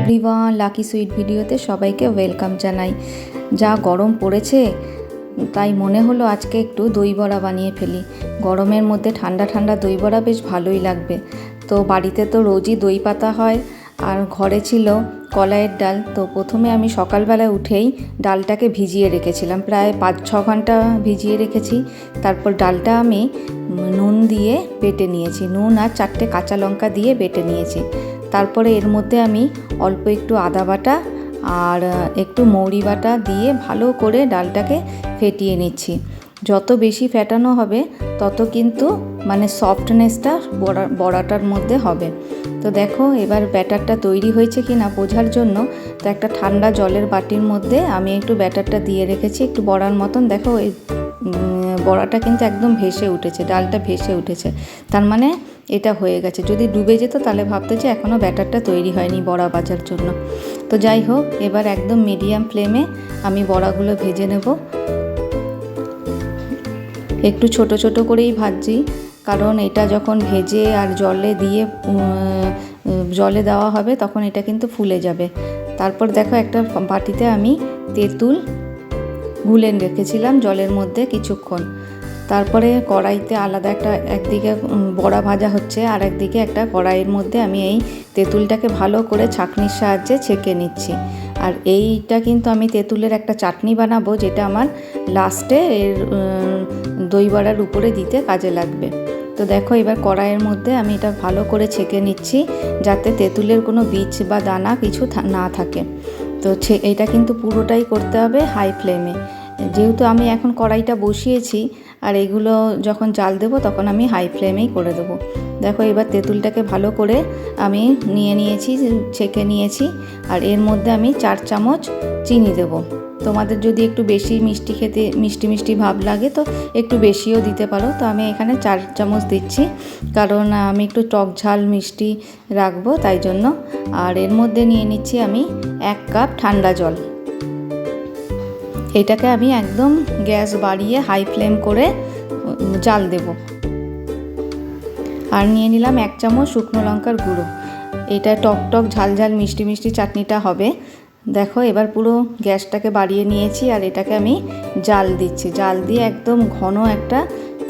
Everyone, lucky sweet ভিডিওতে সবাইকে welcome জানাই। যা গরম পড়েছে তাই মনে হলো আজকে একটু দই বড়া বানিয়ে ফেলি। গরমের মধ্যে ঠান্ডা ঠান্ডা দই বড়া বেশ ভালোই লাগবে। তো বাড়িতে তো রোজই দই পাতা হয়, আর ঘরে ছিল কলাইয়ের ডাল। তো প্রথমে আমি সকালবেলায় উঠেই ডালটাকে ভিজিয়ে রেখেছিলাম, প্রায় 5-6 ঘন্টা ভিজিয়ে রেখেছি। তারপর ডালটা আমি নুন দিয়ে বেটে নিয়েছি, নুন আর 4টে কাঁচা লঙ্কা দিয়ে বেটে নিয়েছি। তারপরে এর মধ্যে আমি অল্প একটু আদা বাটা আর একটু মৌরি বাটা দিয়ে ভালো করে ডালটাকে ফেটিয়ে নিচ্ছি। যত বেশি ফেটানো হবে তত কিন্তু সফটনেসটা বড়াটার মধ্যে হবে। তো দেখো এবার ব্যাটারটা তৈরি হয়েছে কি না বোঝার জন্য তো একটা ঠান্ডা জলের বাটির মধ্যে আমি একটু ব্যাটারটা দিয়ে রেখেছি, একটু বড়ার মতন। দেখো এই বড়াটা কিন্তু একদম ভেসে উঠেছে, ডালটা ভেসে উঠেছে, তার মানে এটা হয়ে গেছে। যদি ডুবে যেত তাহলে ভাবতে যে এখনও ব্যাটারটা তৈরি হয়নি বড়া ভাজার জন্য। তো যাই হোক, এবার একদম মিডিয়াম ফ্লেমে আমি বড়াগুলো ভেজে নেব। একটু ছোট ছোট করেই ভাজছি, কারণ এটা যখন ভেজে আর জলে দেওয়া হবে তখন এটা কিন্তু ফুলে যাবে। তারপর দেখো একটা বাটিতে আমি তেঁতুল গুলে রেখেছিলাম জলের মধ্যে কিছুক্ষণ। তারপরে কড়াইতে আলাদা একদিকে বড়া ভাজা হচ্ছে, আর একদিকে একটা কড়াইয়ের মধ্যে আমি এই তেঁতুলটাকে ভালো করে ছাঁকনির সাহায্যে ছেঁকে নিচ্ছি। আর এইটা কিন্তু আমি তেঁতুলের একটা চাটনি বানাবো, যেটা আমার লাস্টে এর দই বড়ার উপরে দিতে কাজে লাগবে। তো দেখো এবার কড়াইয়ের মধ্যে আমি এটা ভালো করে ছেঁকে নিচ্ছি, যাতে তেঁতুলের কোনো বীজ বা দানা কিছু না থাকে। তো এটা কিন্তু পুরোটাই করতে হবে হাই ফ্লেমে, যেহেতু আমি এখন কড়াইটা বসিয়েছি আর এগুলো যখন জাল দেবো তখন আমি হাই ফ্লেমেই করে দেবো। দেখো এবার তেঁতুলটাকে ভালো করে আমি নিয়েছি, ছেঁকে নিয়েছি। আর এর মধ্যে আমি 4 চামচ চিনি দেবো। তোমাদের যদি একটু বেশি মিষ্টি মিষ্টি ভাব লাগে তো একটু বেশিও দিতে পারো। তো আমি এখানে 4 চামচ দিচ্ছি, কারণ আমি একটু টক ঝাল মিষ্টি রাখবো তাই জন্য। আর এর মধ্যে নিয়ে নিচ্ছি আমি 1 কাপ ঠান্ডা জল। এটাকে আমি একদম গ্যাস বাড়িয়ে হাই ফ্লেম করে জাল দেব। আর নিয়ে নিলাম 1 চামচ শুকনো লঙ্কার গুঁড়ো। এটা টক টক ঝাল ঝাল মিষ্টি মিষ্টি চাটনিটা হবে। দেখো এবার পুরো গ্যাসটাকে বাড়িয়ে নিয়েছি, আর এটাকে আমি জাল দিচ্ছি। জাল দিয়ে একদম ঘন একটা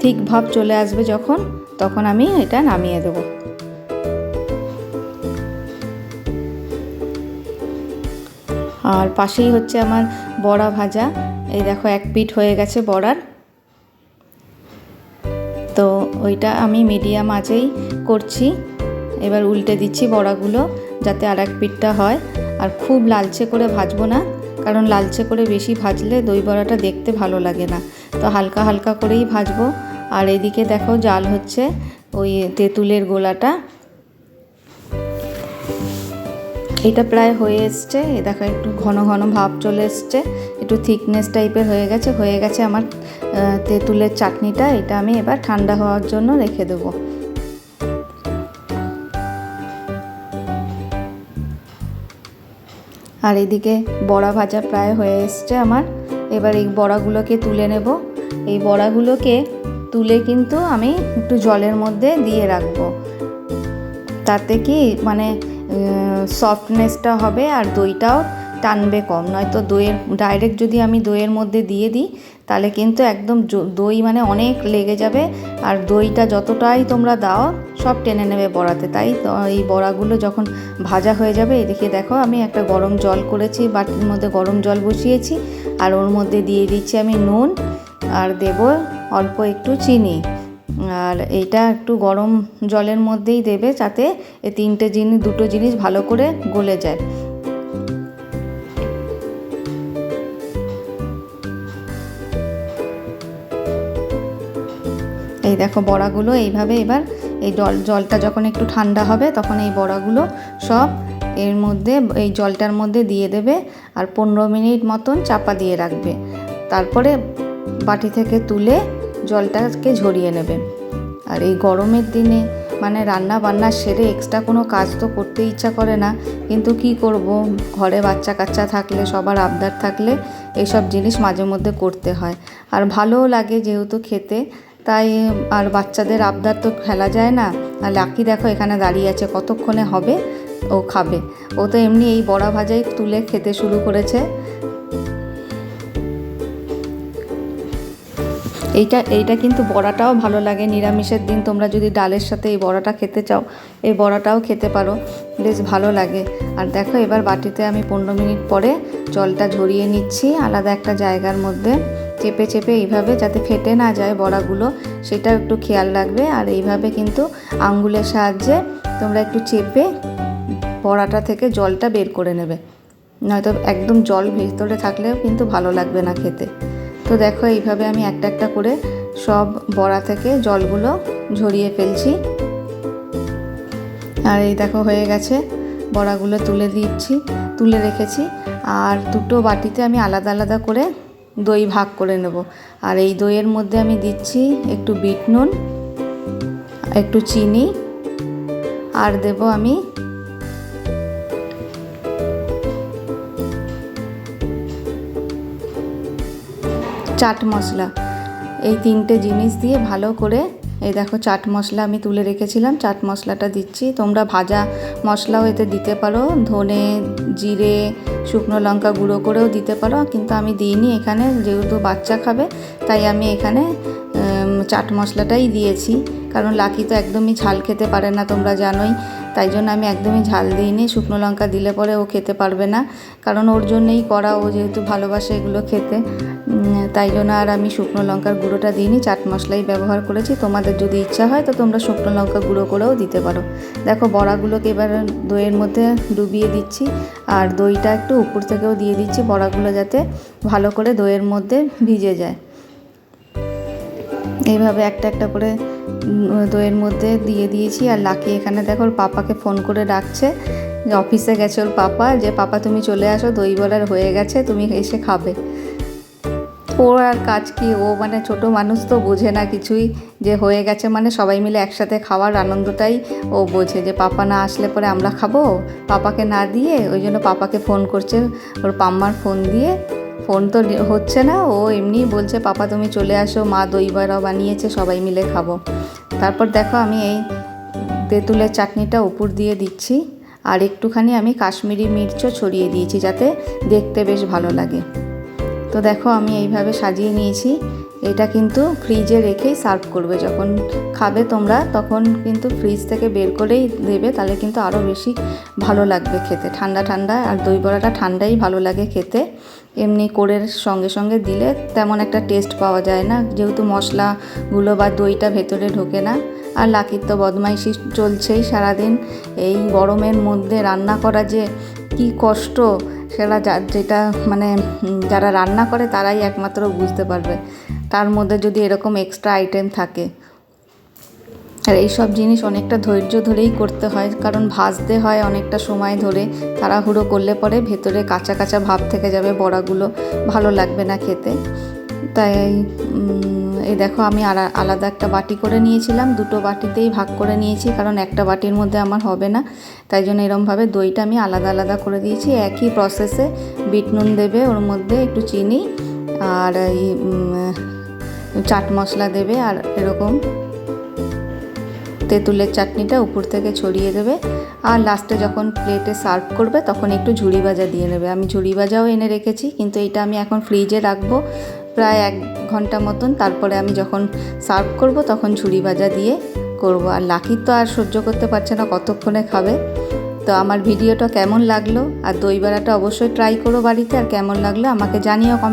থিক ভাব চলে আসবে যখন, তখন আমি এটা নামিয়ে দেব। আর পাশেই হচ্ছে আমার বড়া ভাজা। এই দেখো 1 পিঠ হয়ে গেছে বড়ার। তো ওইটা আমি মিডিয়াম আঁচেই করছি। এবার উল্টে দিচ্ছি বড়াগুলো, যাতে আর 1 পিঠটা হয়। আর খুব লালচে করে ভাজবো না, কারণ লালচে করে বেশি ভাজলে দই বড়াটা দেখতে ভালো লাগে না। তো হালকা হালকা করেই ভাজবো। আর এদিকে দেখো জাল হচ্ছে ওই তেঁতুলের গোলাটা। এটা প্রায় হয়ে এসছে। দেখো একটু ঘন ঘন ভাব চলে এসছে, একটু থিকনেস টাইপের হয়ে গেছে আমার তেঁতুলের চাটনিটা। এটা আমি এবার ঠান্ডা হওয়ার জন্য রেখে দেবো। আর এদিকে বড়া ভাজা প্রায় হয়ে এসছে আমার। এবার এই বড়াগুলোকে তুলে নেব। এই বড়াগুলোকে তুলে কিন্তু আমি একটু জলের মধ্যে দিয়ে রাখবো, তাতে কি সফটনেসটা হবে আর দইটাও টানবে কম। নয়তো ডাইরেক্ট যদি আমি দইয়ের মধ্যে দিয়ে দিই তাহলে কিন্তু একদম দই অনেক লেগে যাবে, আর দইটা যতটাই তোমরা দাও সব টেনে নেবে বড়াতে। তাই এই বড়াগুলো যখন ভাজা হয়ে যাবে, এদিকে দেখো আমি একটা গরম জল করেছি, বাটির মধ্যে গরম জল বসিয়েছি। আর ওর মধ্যে দিয়ে দিচ্ছি আমি নুন, আর দেব অল্প একটু চিনি। আর এইটা একটু গরম জলের মধ্যেই দেবে, যাতে এই দুটো জিনিস ভালো করে গলে যায়। এই দেখো বড়াগুলো এইভাবে, এবার এই জলটা যখন একটু ঠান্ডা হবে তখন এই বড়াগুলো সব এর মধ্যে, এই জলটার মধ্যে দিয়ে দেবে। আর 15 মিনিট মতন চাপা দিয়ে রাখবে। তারপরে বাটি থেকে তুলে জলটাকে ঝরিয়ে নেবে। আর এই গরমের দিনে রান্না বান্না সেরে এক্সট্রা কোনো কাজ তো করতে ইচ্ছা করে না, কিন্তু কি করব, ঘরে বাচ্চা কাচ্চা থাকলে, সবার আবদার থাকলে এইসব জিনিস মাঝে মধ্যে করতে হয়। আর ভালোও লাগে যেহেতু খেতে, তাই। আর বাচ্চাদের আবদার তো ফেলা যায় না। আর লাকি দেখো এখানে দাঁড়িয়ে আছে, কতক্ষণে হবে। ও খাবে। ও তো এমনি এই বড়া ভাজাই তুলে খেতে শুরু করেছে। এইটা কিন্তু বড়াটাও ভালো লাগে, নিরামিষের দিন তোমরা যদি ডালের সাথে এই বড়াটা খেতে চাও, এই বড়াটাও খেতে পারো, বেশ ভালো লাগে। আর দেখো এবার বাটিতে আমি 15 মিনিট পরে জলটা ঝরিয়ে নিচ্ছি আলাদা একটা জায়গার মধ্যে, চেপে চেপে এইভাবে যাতে ফেটে না যায় বড়াগুলো, সেটা একটু খেয়াল রাখবে। আর এইভাবে কিন্তু আঙ্গুলের সাহায্যে তোমরা একটু চেপে বড়াটা থেকে জলটা বের করে নেবে, নয়তো একদম জল ভেতরে থাকলেও কিন্তু ভালো লাগবে না খেতে। তো দেখো এইভাবে আমি একটা একটা করে সব বড়া থেকে জলগুলো ঝরিয়ে ফেলছি। আর এই দেখো হয়ে গেছে, বড়াগুলো তুলে রেখেছি। আর দুটো বাটিতে আমি আলাদা আলাদা করে দই ভাগ করে নেব। আর এই দইয়ের মধ্যে আমি দিচ্ছি একটু বিট নুন, একটু চিনি, আর দেব আমি চাট মশলা। এই 3টে জিনিস দিয়ে ভালো করে, এই দেখো চাট মশলা আমি তুলে রেখেছিলাম, চাট মশলাটা দিচ্ছি। তোমরা ভাজা মশলাও এতে দিতে পারো, ধনে, জিরে, শুকনো লঙ্কা গুঁড়ো করেও দিতে পারো, কিন্তু আমি দিইনি এখানে, যেহেতু বাচ্চা খাবে তাই আমি এখানে চাট মশলাটাই দিয়েছি। কারণ লাকি তো একদমই ঝাল খেতে পারে না, তোমরা জানোই, তাই জন্য আমি একদমই ঝাল দিইনি। শুকনো লঙ্কা দিলে পরে ও খেতে পারবে না, কারণ ওর জন্যই করা, ও যেহেতু ভালোবাসে এগুলো খেতে, তাই জন্য আর আমি শুকনো লঙ্কার গুঁড়োটা দিইনি, চাট মশলাই ব্যবহার করেছি। তোমাদের যদি ইচ্ছা হয় তো তোমরা শুকনো লঙ্কা গুঁড়ো করেও দিতে পারো। দেখো বড়াগুলোকে এবার দইয়ের মধ্যে ডুবিয়ে দিচ্ছি, আর দইটা একটু উপর থেকেও দিয়ে দিচ্ছি, বড়াগুলো যাতে ভালো করে দইয়ের মধ্যে ভিজে যায়। এইভাবে একটা একটা করে দইয়ের মধ্যে দিয়ে দিয়েছি। আর লাকি এখানে দেখো ওর পাপাকে ফোন করে ডাকছে, যে অফিসে গেছে ওর পাপা, যে পাপা তুমি চলে আসো, দই বড়ার হয়ে গেছে, তুমি এসে খাবে। ওর আর কাজ কি, ও মানে ছোট মানুষ তো বোঝে না কিছুই, যে হয়ে গেছে মানে সবাই মিলে একসাথে খাওয়ার আনন্দটাই ও বোঝে, যে পাপা না আসলে পরে আমরা খাবো, পাপাকে না দিয়ে। ওই জন্য পাপাকে ফোন করছে, ওর পাম্মার ফোন দিয়ে, ফোন তো হচ্ছে না, ও এমনিই বলছে পাপা তুমি চলে আসো, মা দই বড়া বানিয়েছে, সবাই মিলে খাবো। তারপর দেখো আমি এই তেঁতুলের চাটনিটা উপর দিয়ে দিচ্ছি, আর একটুখানি আমি কাশ্মীরি মির্চও ছড়িয়ে দিয়েছি যাতে দেখতে বেশ ভালো লাগে। তো দেখো আমি এইভাবে সাজিয়ে নিয়েছি। এটা কিন্তু ফ্রিজে রেখেই সার্ভ করবে, যখন খাবে তোমরা তখন কিন্তু ফ্রিজ থেকে বের করেই দেবে, তাহলে কিন্তু আরও বেশি ভালো লাগবে খেতে, ঠান্ডা ঠান্ডা। আর দই বড়াটা ঠান্ডাই ভালো লাগে খেতে, এমনি করে সঙ্গে সঙ্গে দিলে তেমন একটা টেস্ট পাওয়া যায় না, যেহেতু মশলাগুলো বা দইটা ভেতরে ঢোকে না। আর লাকির তো বদমাইশি চলছেই সারাদিন, এই গরমের মধ্যে রান্না করা যে কি কষ্ট, সেটা যেটা মানে যারা রান্না করে তারাই একমাত্র বুঝতে পারবে, তার মধ্যে যদি এরকম এক্সট্রা আইটেম থাকে। আর এইসব জিনিস অনেকটা ধৈর্য ধরেই করতে হয়, কারণ ভাজতে হয় অনেকটা সময় ধরে, তাড়াহুড়ো করলে পরে ভেতরে কাঁচা কাঁচা ভাব থেকে যাবে, বড়াগুলো ভালো লাগবে না খেতে। তাই এই দেখো আমি আলাদা একটা বাটি করে নিয়েছিলাম, দুটো বাটিতেই ভাগ করে নিয়েছি, কারণ একটা বাটির মধ্যে আমার হবে না, তাই জন্য এরমভাবে দইটা আমি আলাদা আলাদা করে দিয়েছি। একই প্রসেসে বিট নুন দেবে, ওর মধ্যে একটু চিনি আর এই চাট মশলা দেবে, আর এরকম তেঁতুলের চাটনিটা উপর থেকে ছড়িয়ে দেবে। আর লাস্টে যখন প্লেটে সার্ভ করবে তখন একটু ঝুড়ি ভাজা দিয়ে নেবে। আমি ঝুড়ি ভাজাও এনে রেখেছি, কিন্তু এটা আমি এখন ফ্রিজে রাখবো প্রায় 1 ঘন্টা মতন, তারপরে আমি যখন সার্ভ করব তখন ঝুড়ি ভাজা দিয়ে করব। আর লাকির তো আর সহ্য করতে পারছে না, কতক্ষণে খাবে। তো আমার ভিডিওটা কেমন লাগলো, আর দই বড়াটা অবশ্যই ট্রাই করো বাড়িতে, আর কেমন লাগলো আমাকে জানিও কমেন্ট।